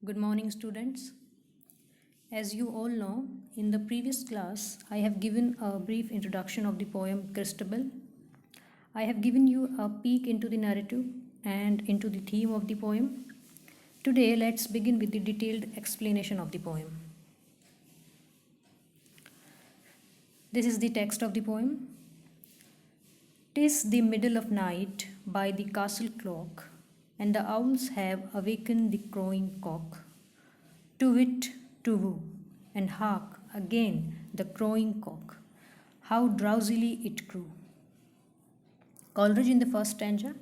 Good morning, students. As you all know, in the previous class, I have given a brief introduction of the poem Christabel. I have given you a peek into the narrative and into the theme of the poem. Today, let's begin with the detailed explanation of the poem. This is the text of the poem. "'Tis the middle of night by the castle clock, and the owls have awakened the crowing cock. To wit, to woo, and hark again the crowing cock, how drowsily it crew." Coleridge in the first stanza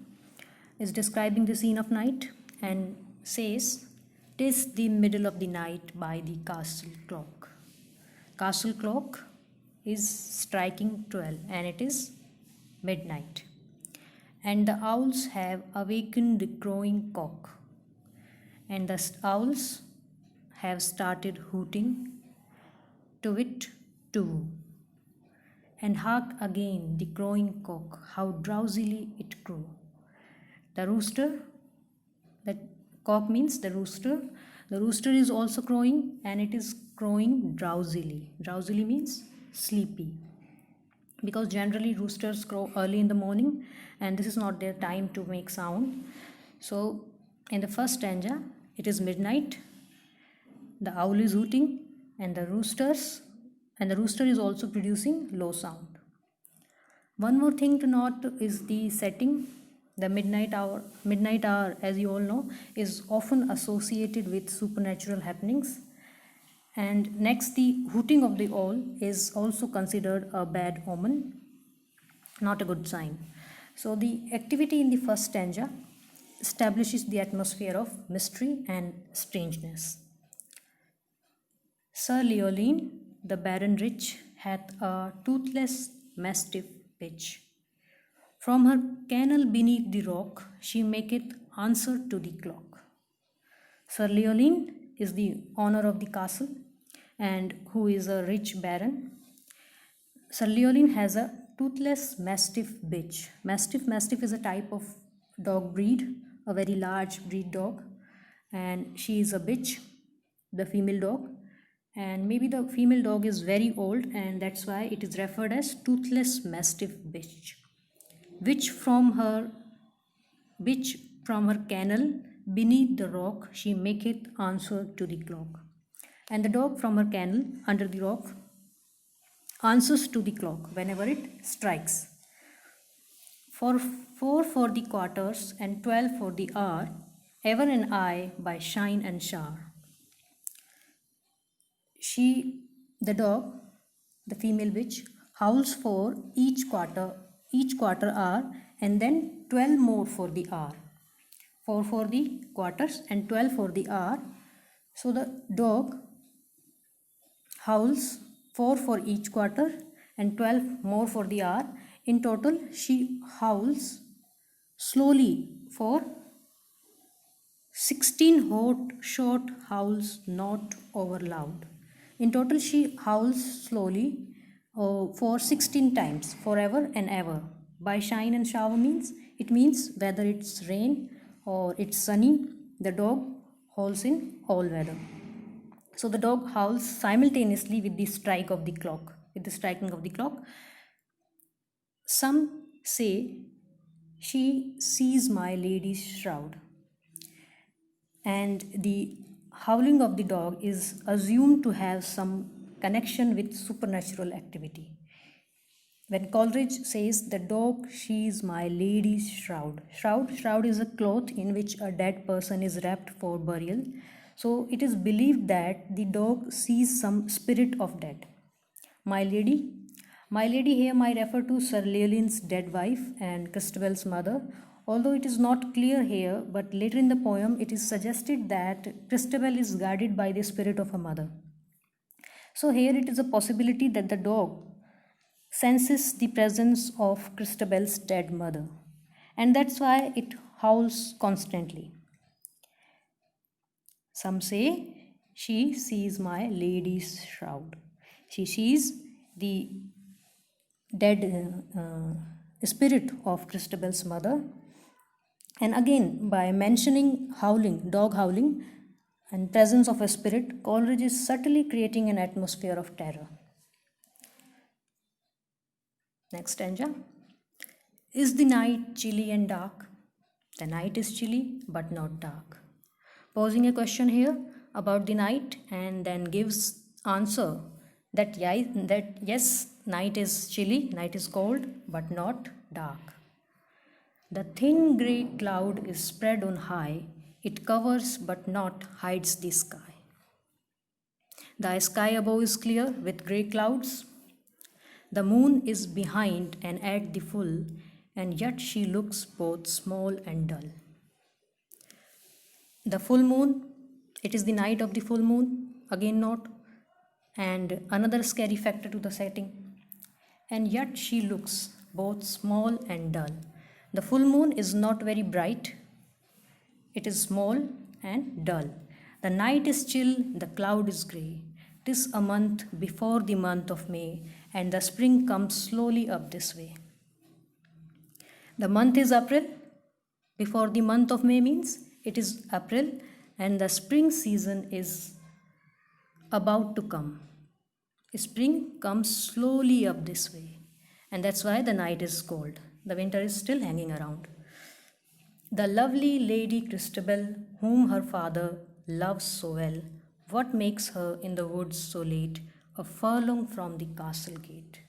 is describing the scene of night and says, "'Tis the middle of the night by the castle clock." Castle clock is striking 12 and it is midnight. "And the owls have awakened the crowing cock." And the owls have started hooting, to wit, to woo. "And hark again the crowing cock, how drowsily it crew." The rooster, that cock means the rooster. The rooster is also crowing and it is crowing drowsily. Drowsily means sleepy. Because generally roosters crow early in the morning and this is not their time to make sound. So in the first stanza, it is midnight. The owl is hooting and the rooster is also producing low sound. One more thing to note is the setting. The midnight hour, as you all know, is often associated with supernatural happenings. And next, the hooting of the owl is also considered a bad omen, not a good sign. So the activity in the first stanza establishes the atmosphere of mystery and strangeness. "Sir Leoline, the Baron rich, hath a toothless mastiff bitch. From her kennel beneath the rock, she maketh answer to the clock." Sir Leoline is the owner of the castle and who is a rich baron. Sir Leoline has a toothless mastiff bitch. Mastiff is a type of dog breed, a very large breed dog, and she is a bitch, the female dog. And maybe the female dog is very old and that's why it is referred as toothless mastiff bitch. Which from her kennel beneath the rock she maketh answer to the clock. And the dog from her kennel under the rock answers to the clock whenever it strikes. "For 4 for the quarters and 12 for the hour, ever and aye by shine and shower." The dog, the female witch, howls for each quarter hour and then 12 more for the hour. 4 for the quarters and 12 for the hour. So the dog howls 4 for each quarter and 12 more for the hour. In total, she howls slowly for 16 short howls, not over loud. In total, she howls slowly for 16 times, forever and ever. By shine and shower it means whether it's rain or it's sunny, the dog howls in all weather. So the dog howls simultaneously with the striking of the clock. Some say she sees my lady's shroud. And the howling of the dog is assumed to have some connection with supernatural activity. When Coleridge says the dog sees my lady's shroud. Shroud is a cloth in which a dead person is wrapped for burial. So it is believed that the dog sees some spirit of dead. My lady here might refer to Sir Leoline's dead wife and Christabel's mother. Although it is not clear here, but later in the poem it is suggested that Christabel is guarded by the spirit of her mother. So here it is a possibility that the dog senses the presence of Christabel's dead mother, and that's why it howls constantly. Some say she sees my lady's shroud. She sees the dead spirit of Christabel's mother. And again, by mentioning howling, dog howling, and presence of a spirit, Coleridge is subtly creating an atmosphere of terror. Next stanza. Is the night chilly and dark? The night is chilly but not dark. Posing a question here about the night and then gives answer that yes, night is chilly, night is cold but not dark. The thin grey cloud is spread on high, it covers but not hides the sky. The sky above is clear with grey clouds. The moon is behind and at the full, and yet she looks both small and dull. The full moon, it is the night of the full moon, again not, and another scary factor to the setting. And yet she looks both small and dull. The full moon is not very bright, it is small and dull. The night is chill, the cloud is grey. 'Tis a month before the month of May, and the spring comes slowly up this way. The month is April. Before the month of May means it is April, and the spring season is about to come. Spring comes slowly up this way, and that's why the night is cold. The winter is still hanging around. The lovely Lady Christabel, whom her father loves so well, what makes her in the woods so late, a furlong from the castle gate?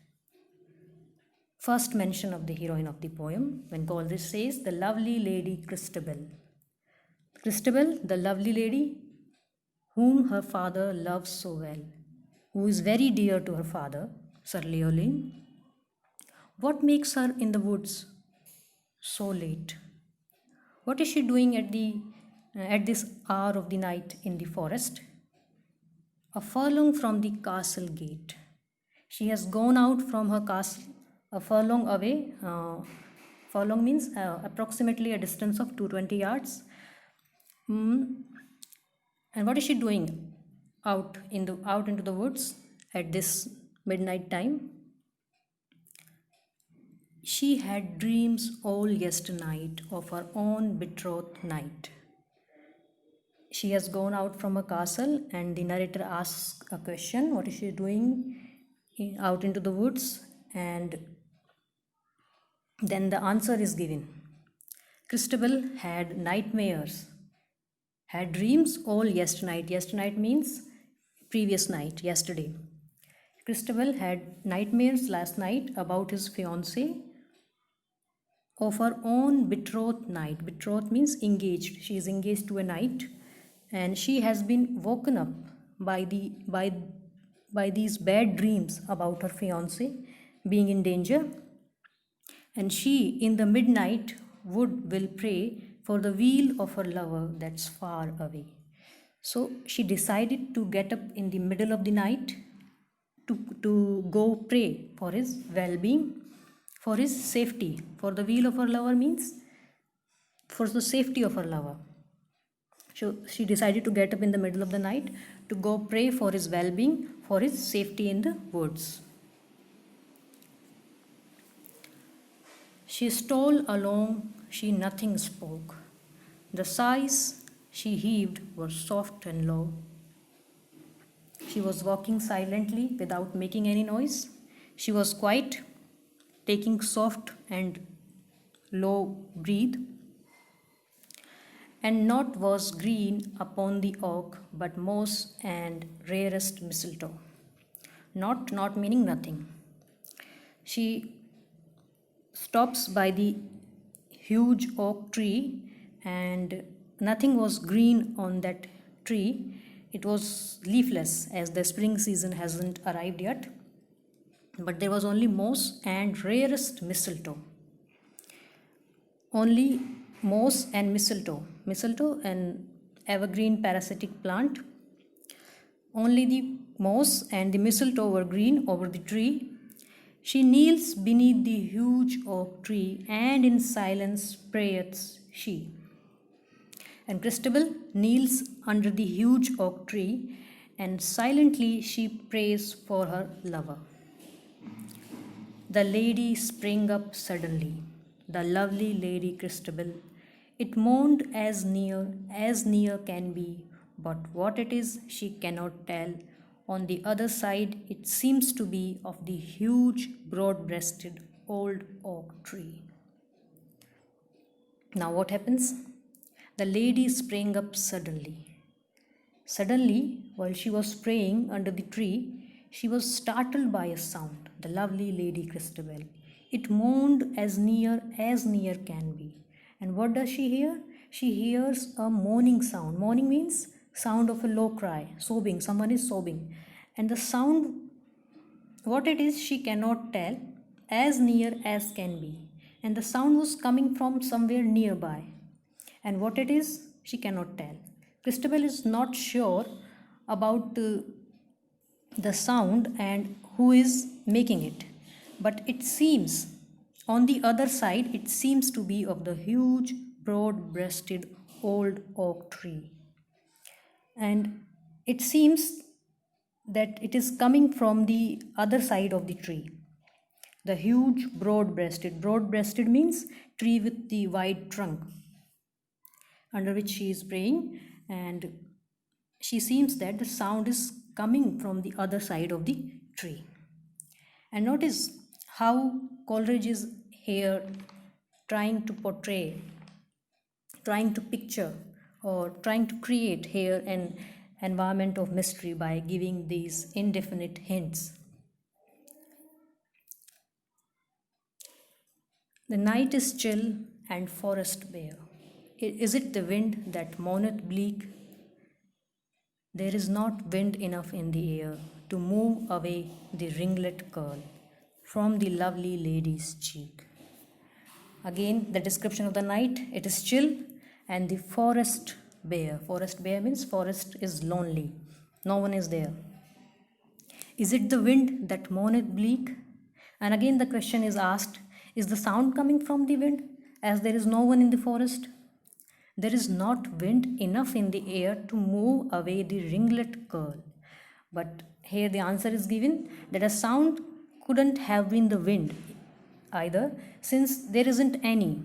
First mention of the heroine of the poem when Coleridge says the lovely Lady Christabel. Christabel, the lovely lady whom her father loves so well, who is very dear to her father, Sir Leoline. What makes her in the woods so late? What is she doing at this hour of the night in the forest? A furlong from the castle gate. She has gone out from her castle a furlong away. Furlong means approximately a distance of 220 yards. And what is she doing out into the woods at this midnight time? She had dreams all yesternight of her own betrothed knight. She has gone out from a castle, and the narrator asks a question: what is she doing out into the woods? And then the answer is given. Christabel had nightmares, had dreams all yesternight. Yesternight means previous night, yesterday. Christabel had nightmares last night about his fiancée, of her own betrothed knight. Betrothed means engaged. She is engaged to a knight, and she has been woken up by these bad dreams about her fiancé being in danger. And she, in the midnight, will pray for the weal of her lover that's far away. So she decided to get up in the middle of the night to go pray for his well-being, for his safety. For the weal of her lover means for the safety of her lover. So she decided to get up in the middle of the night to go pray for his well-being, for his safety in the woods. She stole along, she nothing spoke. The sighs she heaved were soft and low. She was walking silently without making any noise. She was quiet, taking soft and low breath. And naught was green upon the oak but moss and rarest mistletoe. Not meaning nothing. She stops by the huge oak tree, and nothing was green on that tree. It was leafless as the spring season hasn't arrived yet. But there was only moss and rarest mistletoe. Only moss and mistletoe. Mistletoe, an evergreen parasitic plant. Only the moss and the mistletoe were green over the tree. She kneels beneath the huge oak tree, and in silence prayeth she. And Christabel kneels under the huge oak tree, and silently she prays for her lover. The lady sprang up suddenly, the lovely Lady Christabel. It moaned as near can be, but what it is she cannot tell. On the other side, it seems to be of the huge, broad breasted old oak tree. Now, what happens? The lady sprang up suddenly. Suddenly, while she was praying under the tree, she was startled by a sound, the lovely Lady Christabel. It moaned as near can be. And what does she hear? She hears a moaning sound. Moaning means sound of a low cry, sobbing. Someone is sobbing. And the sound, what it is, she cannot tell, as near as can be. And the sound was coming from somewhere nearby. And what it is, she cannot tell. Christabel is not sure about the sound and who is making it. But it seems, on the other side, it seems to be of the huge, broad-breasted old oak tree. And it seems that it is coming from the other side of the tree. The huge, broad-breasted. Broad-breasted means tree with the wide trunk, under which she is praying, and she seems that the sound is coming from the other side of the tree. And notice how Coleridge is here trying to portray, trying to picture, or trying to create here an environment of mystery by giving these indefinite hints. The night is chill and forest bare. Is it the wind that moaneth bleak? There is not wind enough in the air to move away the ringlet curl from the lovely lady's cheek. Again, the description of the night, it is chill and the forest bare. Forest bare means forest is lonely. No one is there. Is it the wind that moaneth bleak? And again the question is asked, is the sound coming from the wind as there is no one in the forest? There is not wind enough in the air to move away the ringlet curl. But here the answer is given that a sound couldn't have been the wind either, since there isn't any.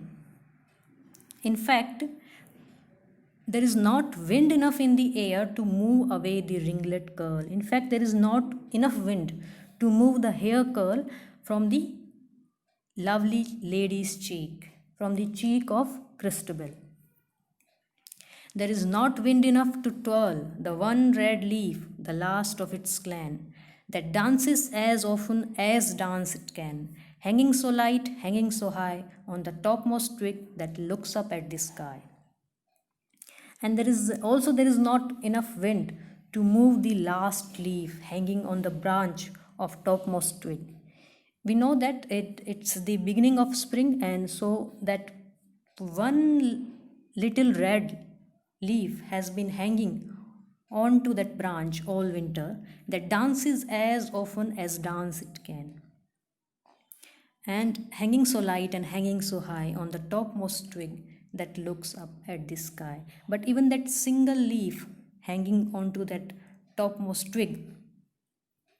In fact, there is not wind enough in the air to move away the ringlet curl. In fact, there is not enough wind to move the hair curl from the lovely lady's cheek, from the cheek of Christabel. There is not wind enough to twirl the one red leaf, the last of its clan, that dances as often as dance it can, hanging so light, hanging so high, on the topmost twig that looks up at the sky. And there is not enough wind to move the last leaf hanging on the branch of topmost twig. We know that it's the beginning of spring, and so that one little red leaf has been hanging onto that branch all winter, that dances as often as dance it can, and hanging so light and hanging so high on the topmost twig that looks up at the sky. But even that single leaf hanging onto that topmost twig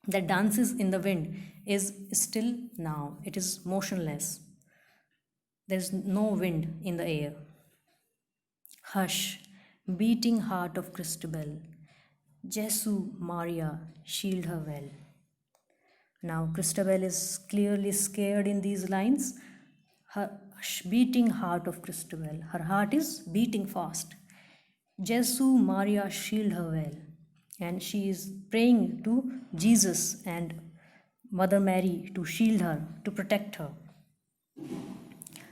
that dances in the wind is still now, it is motionless. There's no wind in the air. Hush, beating heart of Christabel, Jesu Maria, shield her well. Now Christabel is clearly scared in these lines. Her beating heart of Christabel, her heart is beating fast. Jesu Maria, shield her well. And she is praying to Jesus and Mother Mary to shield her, to protect her.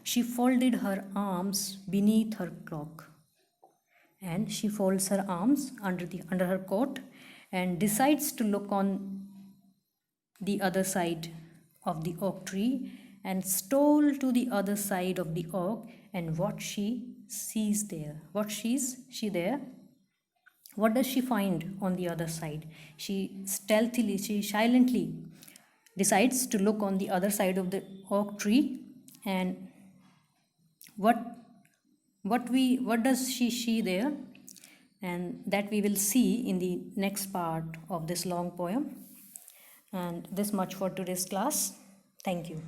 She folded her arms beneath her cloak, and she folds her arms under her coat and decides to look on the other side of the oak tree, and stole to the other side of the oak. And what she sees there, what sees she there? What does she find on the other side? She silently decides to look on the other side of the oak tree, and what does she see there? And that we will see in the next part of this long poem. And this much for today's class. Thank you.